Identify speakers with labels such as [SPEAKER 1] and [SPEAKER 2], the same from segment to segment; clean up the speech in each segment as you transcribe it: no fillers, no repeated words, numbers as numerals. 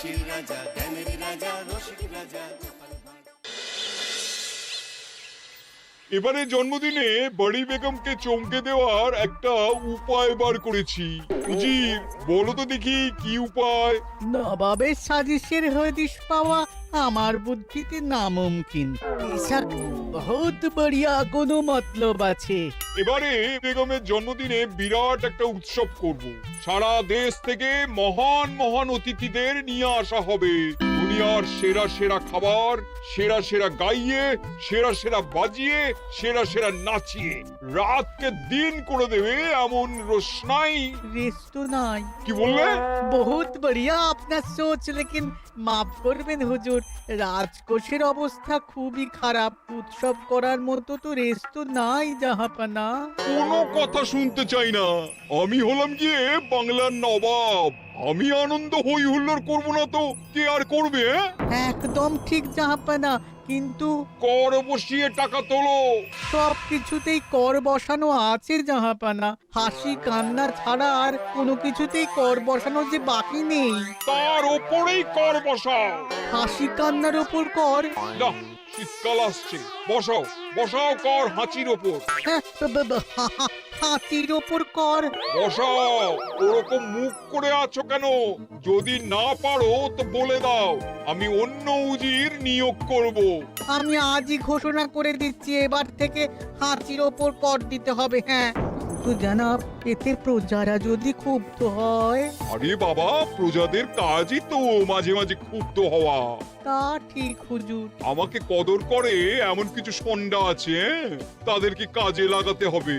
[SPEAKER 1] হাসির রাজা, জ্ঞানের রাজা, রসিক রাজা।
[SPEAKER 2] এবারে জন্মদিনে বড়ি বেগমকে চমকে দেওয়ার একটা উপায় বার করেছি। উজির, বলো তো দেখি কি উপায়?
[SPEAKER 3] নবাবের সাজিশের হদিশ পাওয়া আমার বুদ্ধিতে নামুমকিন। বেশক বহুত বড়িয়া কোনো মতলব আছে।
[SPEAKER 2] এবারে বেগমের জন্মদিনে বিরাট একটা উৎসব করব। সারা দেশ থেকে মহান মহান অতিথিদের নিয়ে আসা হবে। দুনিয়ার সেরা সেরা খাবার, সেরা সেরা গাইয়ে, সেরা সেরা বাজিয়ে, সেরা সেরা নাচিয়ে রাতকে দিন করে দেবে এমন রোশনাই।
[SPEAKER 3] রেস্ট নাই।
[SPEAKER 2] কি বললে?
[SPEAKER 3] বহুত বড়িয়া আপনার সোচ, লেকিন মাফ করবেন হুজুর, রাজকোষের অবস্থা খুবই খারাপ। উৎসব করার মতো তো রেস্ট নাই জাহাপানা।
[SPEAKER 2] কোনো কথা শুনতে চাই না। আমি হলাম গিয়ে বাংলার নবাব। আমি আনন্দ হই হুল্লোড় করবো না তো কে আর করবে?
[SPEAKER 3] একদম ঠিক জাহাপানা, কিন্তু
[SPEAKER 2] কর বসিয়ে টাকা তোলো।
[SPEAKER 3] সব কিছুতেই কর বসানো আছে জাহাপানা। হাসি কান্না ছাড়া আর কোনো কিছুতেই কর বসানো যে বাকি নেই।
[SPEAKER 2] তার ওপরেই কর বসাও।
[SPEAKER 3] হাসি কান্নার ওপর কর?
[SPEAKER 2] না, শীতকাল আসছে, বসাও বসাও কর হাঁচির ওপর।
[SPEAKER 3] হ্যাঁ, হাতির ওপর কর?
[SPEAKER 2] বসাও। ওরকম মুখ করে আছো কেন? যদি না পারো তো বলে দাও, আমি অন্য উজির নিয়োগ করব।
[SPEAKER 3] আমি আজই ঘোষণা করে দিচ্ছি, এবার থেকে হাতির ওপর কর দিতে হবে। হ্যাঁ, তো জানাব, এতে প্রজারা যদি ক্ষুব্ধ হয়?
[SPEAKER 2] আরে বাবা, প্রজাদের কাজই তো মাঝে মাঝে ক্ষুব্ধ হওয়া।
[SPEAKER 3] তা ঠিক হুজুর।
[SPEAKER 2] আমাকে কদর করে এমন কিছু সন্ডা আছে, তাদেরকে কাজে লাগাতে হবে।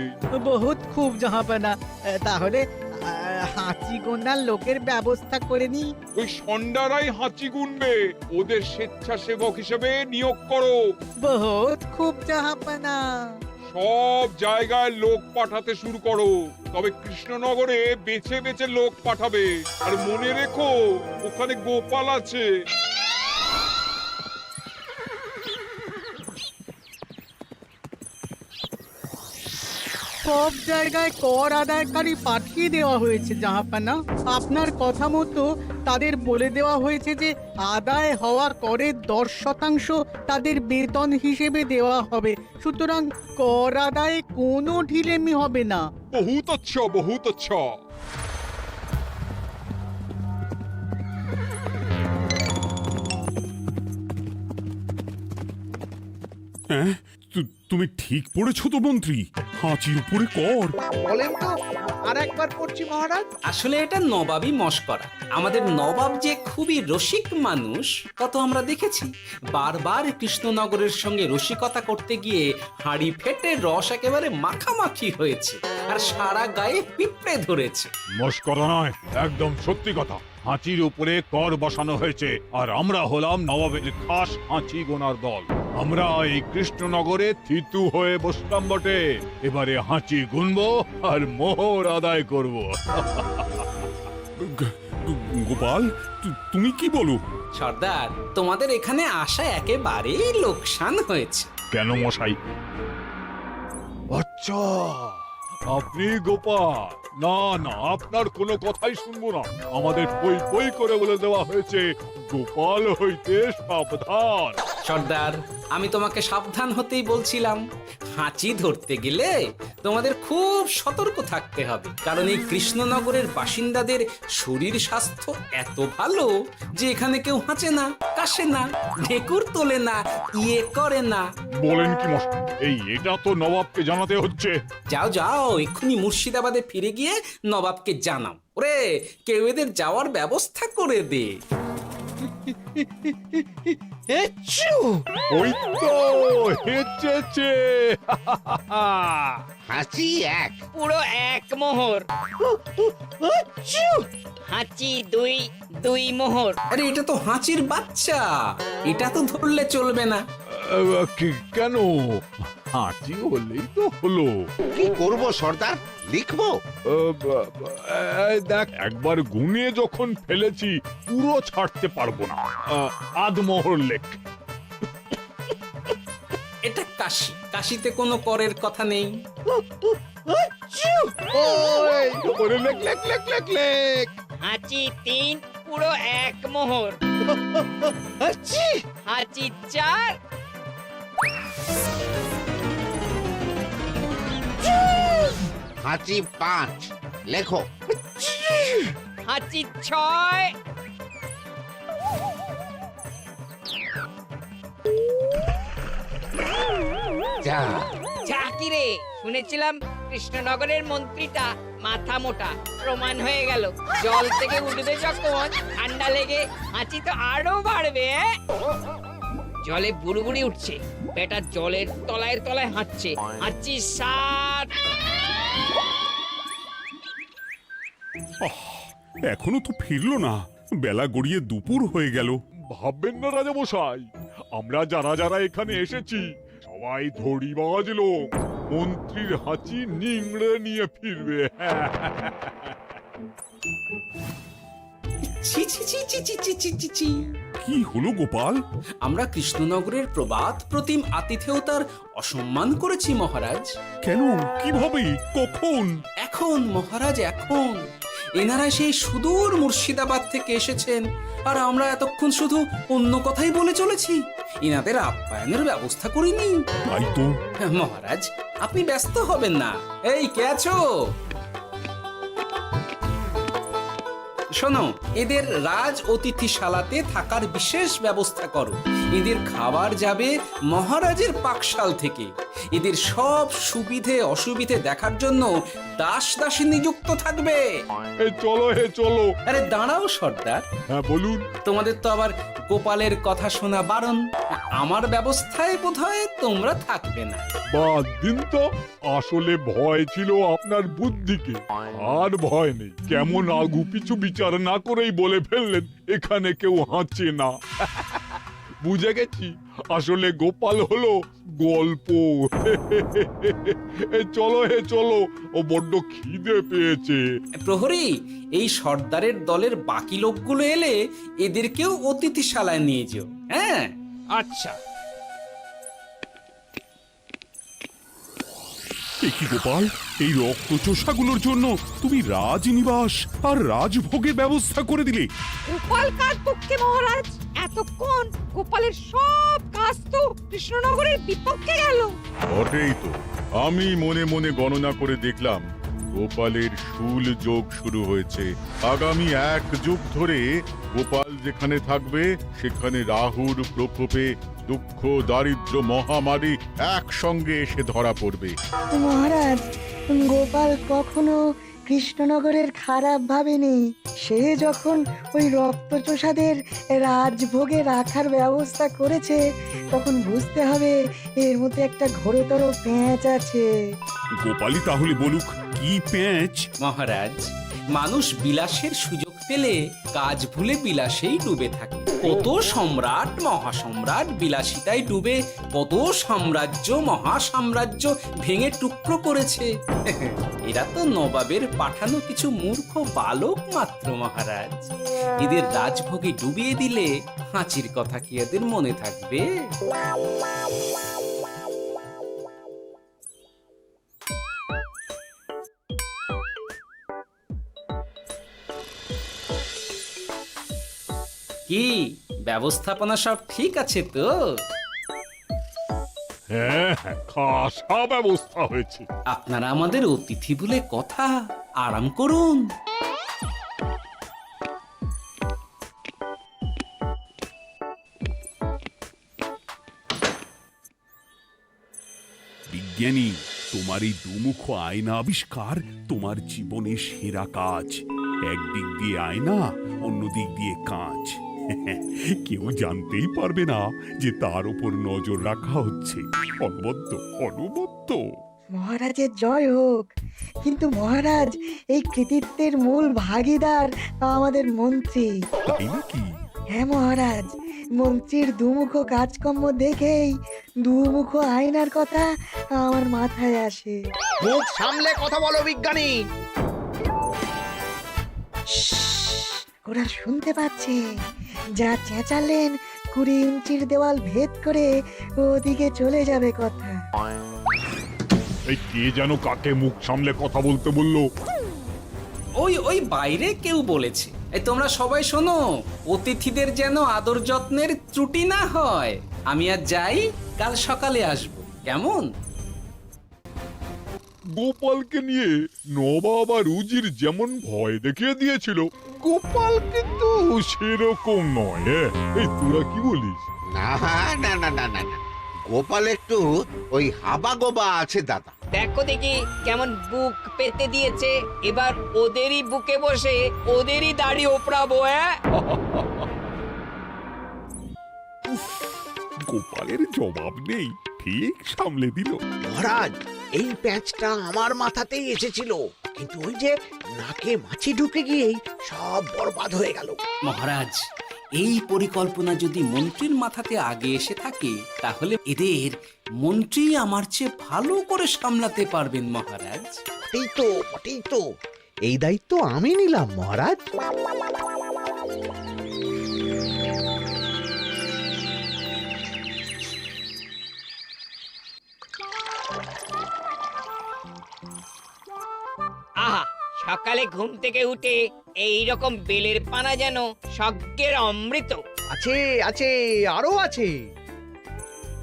[SPEAKER 3] বহুত খুব জাহাপানা। তাহলে হাঁচি গোনার লোকের ব্যবস্থা করে নি।
[SPEAKER 2] ওই সন্ডারাই হাঁচি গুনবে। ওদের স্বেচ্ছাসেবক হিসেবে নিয়োগ করো।
[SPEAKER 3] বহুত খুব জাহাপানা।
[SPEAKER 2] সব জায়গায় লোক পাঠাতে শুরু করো। তবে কৃষ্ণনগরে বেছে বেছে লোক পাঠাবে। আর মনে রেখো, ওখানে গোপাল আছে।
[SPEAKER 3] সব জায়গায় কর আদায়কারী পাঠিয়ে দেওয়া হয়েছে জাহাপানা। আপনার কথা মতো তাদের বলে দেওয়া হয়েছে যে আদায় হওয়া করের 10% তাদের বেতন হিসেবে দেওয়া হবে। সুতরাং কর আদায়ে কোনো ঢিলেমি হবে না।
[SPEAKER 2] বহুত আচ্ছা, বহুত আচ্ছা।
[SPEAKER 4] হ্যাঁ, তুমি ঠিক পড়েছো তো মন্ত্রী? হাঁচির উপরে কর?
[SPEAKER 5] বলেন তো, আর একবার পড়ছি মহারাজ।
[SPEAKER 6] আসলে এটা নবাবই মশকরা। আমাদের নবাব যে খুবই রসিক মানুষ তা তো আমরা দেখেছি। বারবার কৃষ্ণনগরের সঙ্গে রসিকতা করতে গিয়ে হাঁড়ি ফেটে রস একেবারে মাখামাখি হয়েছে, আর সারা গায়ে পিঁপড়ে ধরেছে।
[SPEAKER 4] মস্করা নয়, একদম সত্যি কথা। হাঁচির উপরে কর বসানো হয়েছে, আর আমরা হলাম নবাবের খাস হাঁচি গোনার দল। আমরা এই কৃষ্ণনগরে থিতু হয়ে বসলাম বটে। এবারে হাঁচি গুনবো আর মোহর আদায় করব। গোপাল, তুমি কি বলো?
[SPEAKER 6] সর্দার, তোমাদের এখানে আসা একেবারেই লোকসান হয়েছে।
[SPEAKER 4] কেন মশাই?
[SPEAKER 2] আচ্ছা, আপনি গোপাল? না না, আপনার কোনো কথাই শুনবো না। আমাদের বই বই করে বলে দেওয়া হয়েছে, গোপাল হইতে সাবধান।
[SPEAKER 6] সর্দার, আমি তোমাকে সাবধান হতেই বলছিলাম। হাঁচি ধরতে গেলে তোমাদের খুব সতর্ক থাকতে হবে, কারণ এই কৃষ্ণনগরের বাসিন্দাদের শরীর স্বাস্থ্য এত ভালো যে এখানে কেউ হাঁচে না, কাশে না, ঢেকুর তোলে না, ইয়ে করে না।
[SPEAKER 4] বলেন কি মশাই? এটা তো নবাবকে জানাতে হচ্ছে।
[SPEAKER 6] যাও যাও, এক্ষুনি মুর্শিদাবাদে ফিরে গিয়ে নবাবকে জানাও। ওরে, কেউ এদের যাওয়ার ব্যবস্থা করে দে।
[SPEAKER 4] ওই তো হেঁচেছে।
[SPEAKER 5] হাসি এক,
[SPEAKER 7] পুরো এক মোহর। হাঁচি দুই, দুই মোহর।
[SPEAKER 6] আরে, এটা তো হাঁচির বাচ্চা, এটা তো ধরলে চলবে না।
[SPEAKER 4] কেন? হাঁচি হলেই তো হলো।
[SPEAKER 5] কি করব সর্দার? লিখবো?
[SPEAKER 4] দেখ, একবার গুনে যখন ফেলেছি পুরো ছাড়তে পারবো না। আধমোহর লেখ।
[SPEAKER 6] এটা কাশি, কাশিতে কোনো করের কথা নেই।
[SPEAKER 4] লেখ লেখ লেখ লেখ লেখ।
[SPEAKER 7] হাঁচি তিন, পুরো 1 মোহর।
[SPEAKER 5] আচ্ছি,
[SPEAKER 7] হাঁচি 4,
[SPEAKER 5] হাঁচি 5, লেখো।
[SPEAKER 7] হাঁচি 6,
[SPEAKER 5] যা,
[SPEAKER 7] যা কি রে, শুনেছিলাম কৃষ্ণনগরের মন্ত্রীটা মাথা মোটা, প্রমাণ হয়ে গেল। জল থেকে উঠবে যখন ঠান্ডা লেগে হাঁচি তো আরো বাড়বে। জলে বুড়ুবুড়ি উঠছে, বেটা জলের তলায় তলায় হাঁটছে। হাঁচি 7,
[SPEAKER 8] এখনো তো ফিরলো না, বেলা গড়িয়ে দুপুর হয়ে গেল।
[SPEAKER 2] ভাববেন না রাজামশাই, আমরা যারা যারা এখানে এসেছি সবাই ধড়িবাজ লোক। মন্ত্রীর হাঁচি নিংড়ে নিয়ে ফিরবে।
[SPEAKER 6] ছি ছি ছি ছি ছি ছি ছি ছি ছি।
[SPEAKER 8] কি হলো গোপাল?
[SPEAKER 6] আমরা কৃষ্ণনগরের প্রবাদ প্রতিম আতিথেয়তার অসম্মান করেছি মহারাজ।
[SPEAKER 8] কেন, কিভাবে, কখন?
[SPEAKER 6] এখন মহারাজ, এখন এনারা সেই সুদূর মুর্শিদাবাদ থেকে এসেছেন, আর আমরা এতক্ষণ শুধু অন্য কথাই বলে চলেছি, এনাদের আপ্যায়নের ব্যবস্থা করিনি।
[SPEAKER 8] তাই তো।
[SPEAKER 6] মহারাজ, আপনি ব্যস্ত হবেন না। এই কে আছো? শোনো, এদের রাজ অতিথিশালাতে থাকার বিশেষ ব্যবস্থা করো। এদের খাবার যাবে মহারাজের পাকশাল থেকে। এদের সব সুবিধে অসুবিধে দেখার জন্য দাস দাসী নিযুক্ত থাকবে।
[SPEAKER 2] চলো হে চলো।
[SPEAKER 6] আরে দাঁড়াও সর্দার,
[SPEAKER 2] হ্যাঁ বলুন।
[SPEAKER 6] তোমাদের তো আবার গোপালের কথা শোনা বারণ। আমার ব্যবস্থায় বোধহয় তোমরা থাকবে না।
[SPEAKER 2] বাদ দিন তো, আসলে ভয় ছিল আপনার বুদ্ধিকে, আর ভয় নেই। কেমন আগু পিছু বিচার না করেই বলে ফেললেন এখানে কেউ হাঁচে না। বুঝে গেছি, আসলে গোপাল হলো গল্প। চলো হে চলো, ও বড্ড খিদে পেয়েছে।
[SPEAKER 6] প্রহরী, এই সর্দারের দলের বাকি লোকগুলো এলে এদেরকেও অতিথিশালায় নিয়ে যেও। হ্যাঁ,
[SPEAKER 7] আচ্ছা।
[SPEAKER 8] এ কি গোপাল, এই রক্তচোষাগুলোর জন্য তুমি রাজনিবাস আর রাজভোগের ব্যবস্থা করে দিলে?
[SPEAKER 9] গোপাল কার পক্ষে মহারাজ? এতক্ষণ গোপালের সব কাজ তো কৃষ্ণনগরের বিপক্ষে গেল।
[SPEAKER 10] বটেই তো, আমি মনে মনে গণনা করে দেখলাম গোপালের শুল যোগ শুরু হয়েছে। আগামী 1 যুগ ধরে গোপাল যেখানে থাকবে সেখানে রাহুর প্রকোপে দুঃখ দারিদ্র মহামারী একসঙ্গে এসে ধরা পড়বে।
[SPEAKER 11] মহারাজ, গোপাল কখনো কৃষ্ণনগরের খারাপ ভাবেনি। সে যখন ওই রক্তচোষাদের রাজভোগে রাখার ব্যবস্থা করেছে, তখন বুঝতে হবে এর মধ্যে একটা ঘোরতর পেঁচ আছে।
[SPEAKER 8] গোপালই তাহলে বলুক, কি পেঁচ?
[SPEAKER 6] মহারাজ, মানুষ বিলাসের সুযোগ পেলে কাজ ভুলে বিলাসেই ডুবে থাকে। কত সম্রাট মহাসম্রাট বিলাসিতায় ডুবে কত সাম্রাজ্য মহাসাম্রাজ্য ভেঙে টুকরো করেছে। এরা তো নবাবের পাঠানো কিছু মূর্খ বালক মাত্র মহারাজ। এদের রাজভোগে ডুবিয়ে দিলে হাঁচির কথা কি এদের মনে থাকবে? কি ব্যবস্থাপনা সব ঠিক আছে তো?
[SPEAKER 2] হ্যাঁ হ্যাঁ, খাসা ব্যবস্থা হয়েছে।
[SPEAKER 6] আপনারা আমাদের অতিথি বলে কথা, আরাম করুন।
[SPEAKER 8] বিজ্ঞানী, তোমার এই দুমুখ আয়না আবিষ্কার তোমার জীবনের সেরা কাজ। একদিক দিয়ে আয়না, অন্য দিক দিয়ে কাঁচ। কেউ জানতেই পারবে না যে তার উপর নজর রাখা হচ্ছে। অনবদ্য অনবদ্য।
[SPEAKER 11] মহারাজের জয় হোক। কিন্তু মহারাজ, এই কৃতিত্বের মূল ভাগীদার আমাদের মন্ত্রী।
[SPEAKER 8] তাই নাকি?
[SPEAKER 11] হ্যাঁ মহারাজ, মন্ত্রীর দুমুখ কাজকর্ম দেখেই দুমুখ আয়নার কথা আমার মাথায় আসে।
[SPEAKER 5] মুখ সামলে কথা বলো বিজ্ঞানী।
[SPEAKER 11] ওরা শুনতে পাচ্ছে। যা চেঁচালেন 20 ইঞ্চির দেওয়াল ভেদ করে ওদিকে চলে যাবে কথা।
[SPEAKER 2] এই কে যেন কাকে মুখ সামলে কথা বলতে বললো?
[SPEAKER 6] ওই ওই বাইরে কেউ বলেছে। এই তোমরা সবাই শোনো, অতিথিদের যেন আদর যত্নের ত্রুটি না হয়। আমি আর যাই, কাল সকালে আসব, কেমন?
[SPEAKER 2] গোপালকে নিয়ে নবাব আর উজির যেমন ভয় দেখিয়ে দিয়েছিল, গোপাল কিন্তু সেরকম নয়। এই তোরা কি বলিস?
[SPEAKER 5] না না না না না না, গোপাল একটু ওই হাবা গোবা আছে দাদা।
[SPEAKER 7] দেখো দেখি কেমন বুক পেতে দিয়েছে। এবার ওদেরই বুকে বসে ওদেরই দাড়ি ওপরাবো।
[SPEAKER 8] গোপালের জবাব নেই, ঠিক সামলে দিল।
[SPEAKER 5] মহারাজ, এই প্যাঁচটা আমার মাথাতেই এসেছিল, কিন্তু ওই যে নাকে মাছি ঢুকে গিয়েই সব বরবাদ হয়ে গেল।
[SPEAKER 6] মহারাজ, এই পরিকল্পনা যদি মন্ত্রীর মাথাতে আগে এসে থাকে, তাহলে এদের মন্ত্রী আমার চেয়ে ভালো করে সামলাতে পারবেন মহারাজ।
[SPEAKER 5] বটেই তো, এই দায়িত্ব আমি নিলাম মহারাজ।
[SPEAKER 7] আহা, সকালে ঘুম থেকে উঠে এই রকম বেলের পানা যেন স্বর্গের অমৃত।
[SPEAKER 5] আছে আছে, আরো আছে।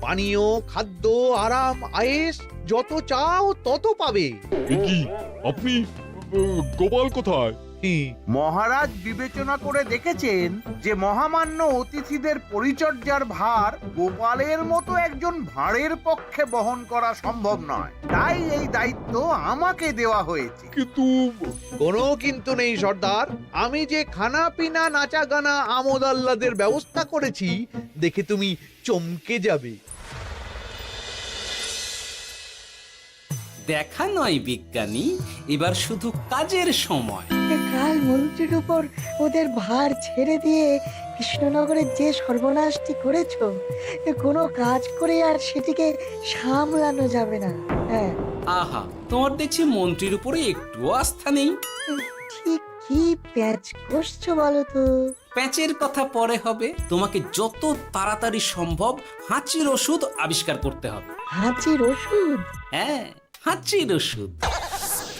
[SPEAKER 5] পানীয়, খাদ্য, আরাম, আয়েশ, যত চাও তত পাবে।
[SPEAKER 2] এ কি, আপনি গোপাল কোথায়?
[SPEAKER 12] মহারাজ বিবেচনা করে দেখেছেন যে মহামান্য অতিথিদের পরিচর্যার ভার গোপালের মতো একজন ভাঁড়ের পক্ষে বহন করা সম্ভব নয়, তাই এই দায়িত্ব আমাকে দেওয়া হয়েছে।
[SPEAKER 2] কিন্তু
[SPEAKER 5] কোনো কিন্তু নেই সর্দার, আমি যে খানা পিনা নাচা গানা আমোদ আহ্লাদের ব্যবস্থা করেছি দেখে তুমি চমকে যাবে।
[SPEAKER 6] দেখা নয় বিজ্ঞানী, এবার শুধু কাজের সময়।
[SPEAKER 11] কাল মন্ত্রীর উপর ওদের ভার ছেড়ে দিয়ে কৃষ্ণনগরের যে সর্বনাশটি করেছো, কোনো কাজ করে আর সেটিকে সামলানো যাবে না। হ্যাঁ,
[SPEAKER 6] আহা, তোমার দেখছি মন্ত্রীর উপরে একটুও আস্থা নেই।
[SPEAKER 11] ঠিক কি প্যাচ করছো বলো তো?
[SPEAKER 6] প্যাচের কথা পরে হবে, তোমাকে যত তাড়াতাড়ি সম্ভব হাঁচির ওষুধ আবিষ্কার করতে হবে।
[SPEAKER 11] হাঁচির ওষুধ?
[SPEAKER 6] হ্যাঁ, হাঁচির ওষুধ।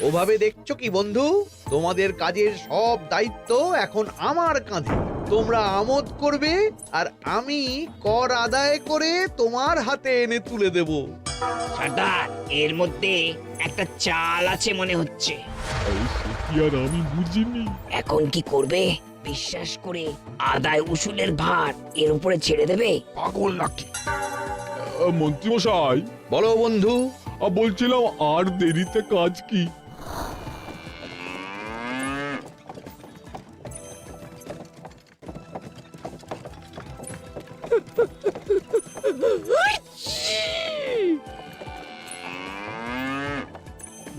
[SPEAKER 5] ওভাবে দেখছো কি বন্ধু? তোমাদের কাজের সব দায়িত্ব এখন আমার কাঁধে। তোমরা আমোদ করবে আর আমি কর আদায় করে তোমার হাতে এনে তুলে দেব।
[SPEAKER 7] সর্দার, এর মধ্যে একটা চাল আছে মনে হচ্ছে।
[SPEAKER 2] কি আর আমি বুঝিনি।
[SPEAKER 7] এখন কি করবে? বিশ্বাস করে আদায় উসুলের ভার এর উপরে ছেড়ে দেবে?
[SPEAKER 5] পাগল নাকি?
[SPEAKER 2] মন্ত্রী মশাই,
[SPEAKER 5] বলো বন্ধু।
[SPEAKER 2] বলছিলাম আর দেরিতে কাজ কি?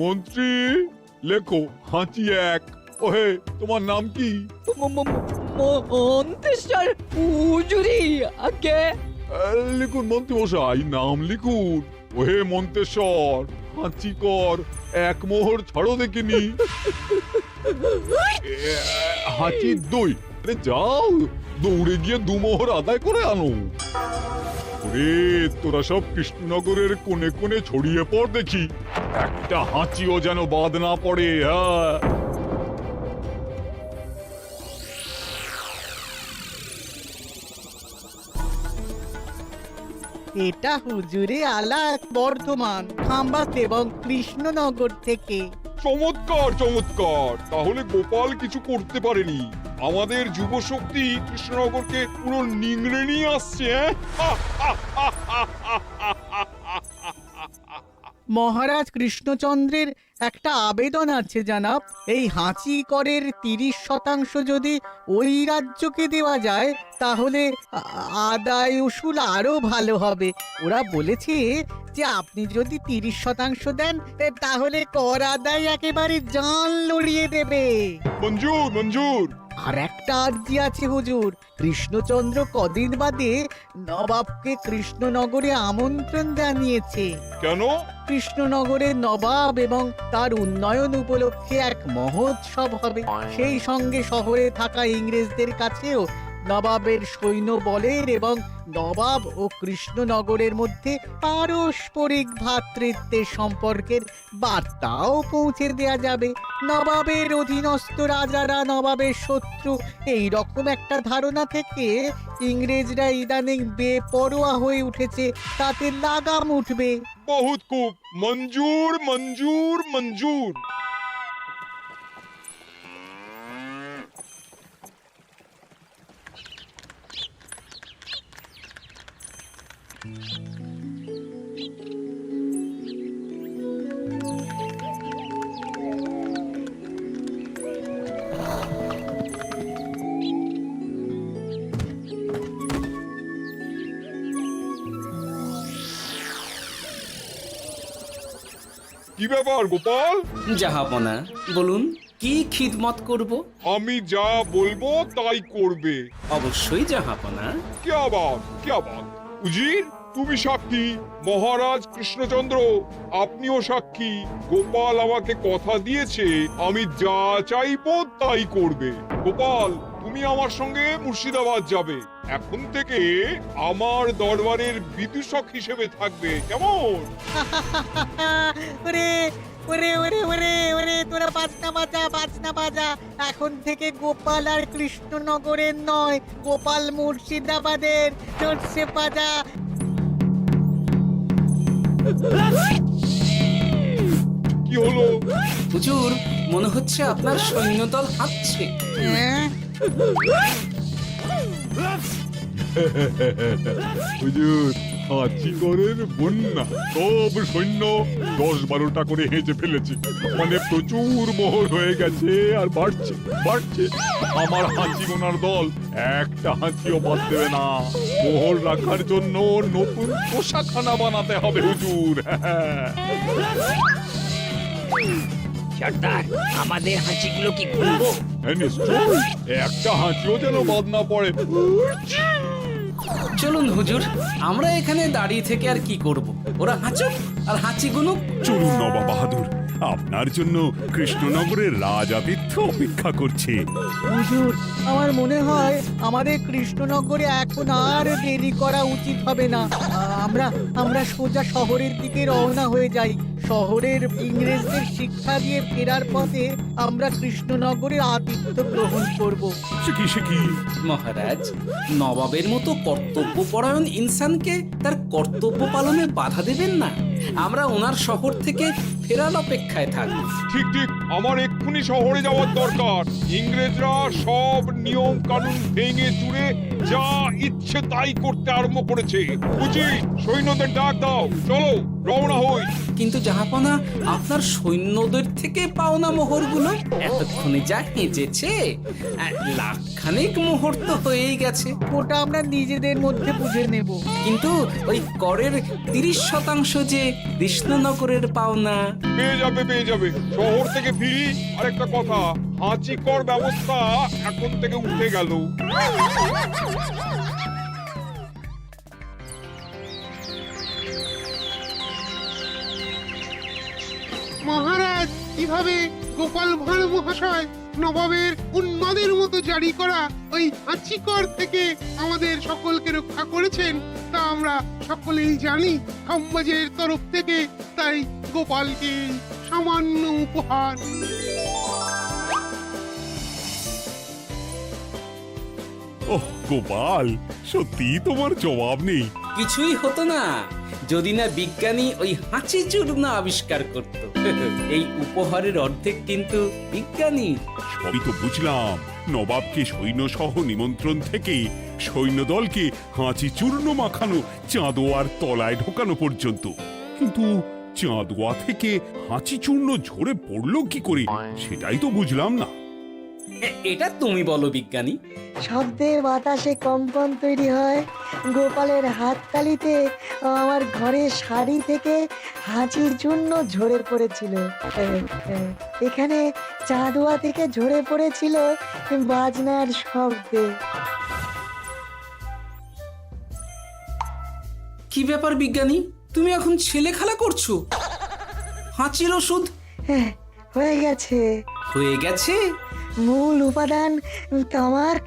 [SPEAKER 2] মন্ত্রী, লেখো হাঁচি এক। ওহে, তোমার নাম কি?
[SPEAKER 9] মন্তেশ্বর উজুরি আগে।
[SPEAKER 2] লিখুন মন্ত্রী মশাই, নাম লিখুন। ওহে মন্তেশ্বর, হাঁচি কর, এক মোহর ছাড়ো দেখিনি। হাঁচি দুই। আরে যাও, দৌড়ে গিয়ে দু মোহর আদায় করে আনো। ওরে, তোরা সব কৃষ্ণনগরের কোণে কোণে ছড়িয়ে পড় দেখি, একটা হাঁচিও যেন বাদ না পড়ে। হ্যাঁ,
[SPEAKER 3] এটা হুজুরে আলাক বর্ধমান, খাম্বাত এবং কৃষ্ণনগর থেকে।
[SPEAKER 2] চমৎকার চমৎকার। তাহলে গোপাল কিছু করতে পারেনি, আমাদের যুব শক্তি কৃষ্ণনগরকে পুরো নিংড়ে নিয়ে আসছে।
[SPEAKER 3] মহারাজ কৃষ্ণচন্দ্রের একটা আবেদন আছে জানাব। এই হাঁচি করের 30% যদি ওই রাজ্যকে দেওয়া যায়, তাহলে আদায় উসুল আরো ভালো হবে। ওরা বলেছে যে আপনি যদি 30% দেন, তাহলে কর আদায় একেবারে জান লড়িয়ে দেবে।
[SPEAKER 2] মঞ্জুর মঞ্জুর।
[SPEAKER 3] আর একটা আর্জি আছে হুজুর, কৃষ্ণচন্দ্র কদিন বাদে নবাবকে কৃষ্ণনগরে আমন্ত্রণ জানিয়েছে।
[SPEAKER 2] কেন?
[SPEAKER 3] কৃষ্ণনগরের নবাব এবং তার উন্নয়ন উপলক্ষে এক মহোৎসব হবে। সেই সঙ্গে শহরে থাকা ইংরেজদের কাছেও নবাবের সৈন্য বলের এবং নবাব ও কৃষ্ণনগরের মধ্যে পারস্পরিক ভ্রাতৃত্বের সম্পর্কের বার্তাও পৌঁছে দেয়া যাবে। নবাবের অধীনস্থ রাজারা নবাবের শত্রু, এই রকম একটা ধারণা থেকে ইংরেজরা ইদানিং বেপরোয়া হয়ে উঠেছে, তাতে লাগাম উঠবে।
[SPEAKER 2] বহুত খুব, মঞ্জুর মঞ্জুর মঞ্জুর। কি ব্যাপার গোপাল?
[SPEAKER 6] জাহাপনা বলুন, কি খিদমত করব?
[SPEAKER 2] আমি যা বলবো তাই করবে।
[SPEAKER 6] অবশ্যই জাহাপনা।
[SPEAKER 2] क्या बात উজির, তুমি সাক্ষী, মহারাজ কৃষ্ণচন্দ্র আপনিও সাক্ষী। গোপাল আমাকে কথা দিয়েছে আমি যা চাইবো তাই করবে। গোপাল, তুমি আমার সঙ্গে মুর্শিদাবাদ যাবে। এখন থেকে আমার দরবারের বিদূষক হিসেবে থাকবে, কেমন?
[SPEAKER 3] ওরে ওরে ওরে ওরে ওরে, তোরা বাজনা বাজা। এখন থেকে গোপাল আর কৃষ্ণনগরের নয়, গোপাল মুর্শিদাবাদের। চলছে বাজা।
[SPEAKER 2] কি হলো?
[SPEAKER 6] হুজুর, মনে হচ্ছে আপনার সৈন্যদল হাঁটছে।
[SPEAKER 3] হ্যাঁ?
[SPEAKER 10] হুজুর, হাঁচিগড়ের বন্যা সব সৈন্য 10-12টা করে হেঁচে ফেলেছে, মানে প্রচুর মোহর হয়ে গেছে আর বাড়ছে বাড়ছে। আমার হাঁচি গোনার দল একটা হাঁচিও বাদ দেবে না। মোহর রাখার জন্য নতুন পোশাকখানা বানাতে হবে হুজুর।
[SPEAKER 7] সর্দার, আমাদের হাঁচিগুলো কি খুলবো?
[SPEAKER 10] হ্যাঁ, নিশ্চয়, একটা হাঁচিও যেন বাদ না পড়ে।
[SPEAKER 6] চলুন হুজুর, আমরা এখানে দাঁড়িয়ে থেকে আর কি করব? ওরা হাঁচুক আর হাঁচি গুনুক।
[SPEAKER 8] চলুন নবাব বাহাদুর, আপনার জন্য কৃষ্ণনগরের রাজাতীর্থ অপেক্ষা করছে।
[SPEAKER 3] হুজুর, আমার মনে হয় আমাদের কৃষ্ণনগরে এখন আর দেরি করা উচিত হবে না। আমরা সোজা শহরের দিকে রওনা হয়ে যাই। শহরের ইংরেজদের শিক্ষা দিয়ে ফেরার পথে আমরা কৃষ্ণনগরের আতিথ্য গ্রহণ করব।
[SPEAKER 8] সে কি?
[SPEAKER 6] মহারাজ, নবাবের মতো কর্তব্যপরায়ণ ইনসানকে তার কর্তব্য পালনে বাধা দেবেন না। আমরা ওনার শহর থেকে ফেরার অপেক্ষায় থাকব।
[SPEAKER 2] ঠিক, আমার এক্ষুনি শহরে যাওয়ার দরকার। ইংরেজরা সব নিয়ম কানুন ভেঙে চুরে যা ইচ্ছে তাই করতে আরম্ভ করেছে। বুঝি, সৈন্যদের ডাক দাও, চলো রওনা হই।
[SPEAKER 6] কিন্তু জাহাপনা, আপনার সৈন্যদের থেকে পাওনা মোহরগুলো এতক্ষণে যা হেঁচেছে, লাখখানেক মোহর তো হয়েই গেছে।
[SPEAKER 3] ওটা আমরা নিজেদের মধ্যে বুঝে নেব।
[SPEAKER 6] কিন্তু ওই করের 30% যে কৃষ্ণনগরের পাওনা।
[SPEAKER 2] পেয়ে যাবে। শহর থেকে ফিরি। আরেকটা কথা, হাঁচিকর ব্যবস্থা এখন থেকে উঠে গেল।
[SPEAKER 13] মহারাজ, কিভাবে গোপাল ভাঁড় মহাশয় নবাবের উন্মাদের মতো জারি করা ওই হাঁচিকর থেকে আমাদের সকলকে রক্ষা করেছেন তা আমরা সকলেই জানি। খাম্বাজের তরফ থেকে তাই গোপালকে সামান্য উপহার।
[SPEAKER 8] ওহ গোপাল, সত্যি তোমার জবাব নেই।
[SPEAKER 6] কিছুই হতো না যদি না বিজ্ঞানী ওই হাঁচি চূর্ণ আবিষ্কার করত। এই উপহারের অর্ধেক কিন্তু বিজ্ঞানী।
[SPEAKER 8] সবই তো বুঝলাম, নবাবকে সৈন্য সহ নিমন্ত্রণ থেকে সৈন্যদলকে হাঁচি চূর্ণ মাখানো, চাঁদোয়ার তলায় ঢোকানো পর্যন্ত। কিন্তু চাঁদোয়া থেকে হাঁচি চূর্ণ ঝরে পড়লো কি করে, সেটাই তো বুঝলাম না।
[SPEAKER 6] এটা তুমি বলো বিজ্ঞানী।
[SPEAKER 11] শব্দে বাতাসে কম্পন তৈরি হয়। গোপালের হাততালিতে আমার ঘরের শাড়ি থেকে হাঁচির জন্য ঝরে পড়েছিল। এখানে চাঁদোয়া থেকে ঝরে পড়েছিল বাজনার শব্দে।
[SPEAKER 6] কি ব্যাপার বিজ্ঞানী, তুমি এখন ছেলে খেলা করছো? হাঁচির ওষুধ?
[SPEAKER 11] হয়ে গেছে।
[SPEAKER 6] হয়ে গেছে?
[SPEAKER 11] মূল উপাদান তামাক,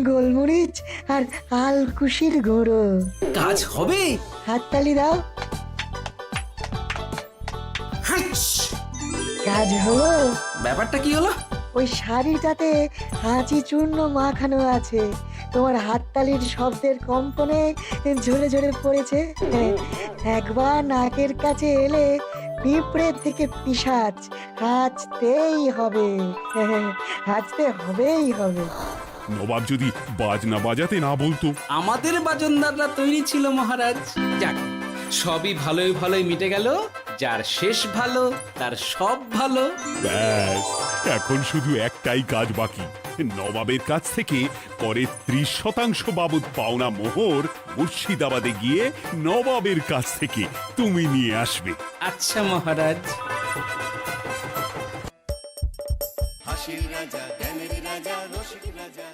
[SPEAKER 11] গোলমরিচ আর আলকুশির গুঁড়ো।
[SPEAKER 6] কাজ হবে?
[SPEAKER 11] হাততালি দাও।
[SPEAKER 6] হাইস!
[SPEAKER 11] কাজ হলো।
[SPEAKER 6] ব্যাপারটা কি হলো?
[SPEAKER 11] ওই শাড়িটাতে হাঁচি চূর্ণ মাখানো আছে, তোমার হাততালির শব্দের কম্পনে ঝরে ঝরে পড়েছে। একবার নাকের কাছে এলে পিঁপড়ের থেকে পিশাচ, হাঁচতেই হবে, হাঁচতে হবেই হবে।
[SPEAKER 8] নবাব যদি বাজনা বাজাতে না বলতো।
[SPEAKER 6] আমাদের বাজনদাররা তৈরি ছিল মহারাজ। যাক, সবই ভালোই ভালোই মিটে গেল। যার শেষ ভালো তার সব ভালো।
[SPEAKER 8] ব্যাস, এখন শুধু একটাই কাজ বাকি। নবাবের কাছ থেকে করের 30% বাবদ পাওনা মোহর মুর্শিদাবাদে গিয়ে নবাবের কাছ থেকে তুমি নিয়ে আসবে।
[SPEAKER 6] আচ্ছা মহারাজ।
[SPEAKER 1] হাসির রাজা জ্ঞানের রাজা রসিক রাজা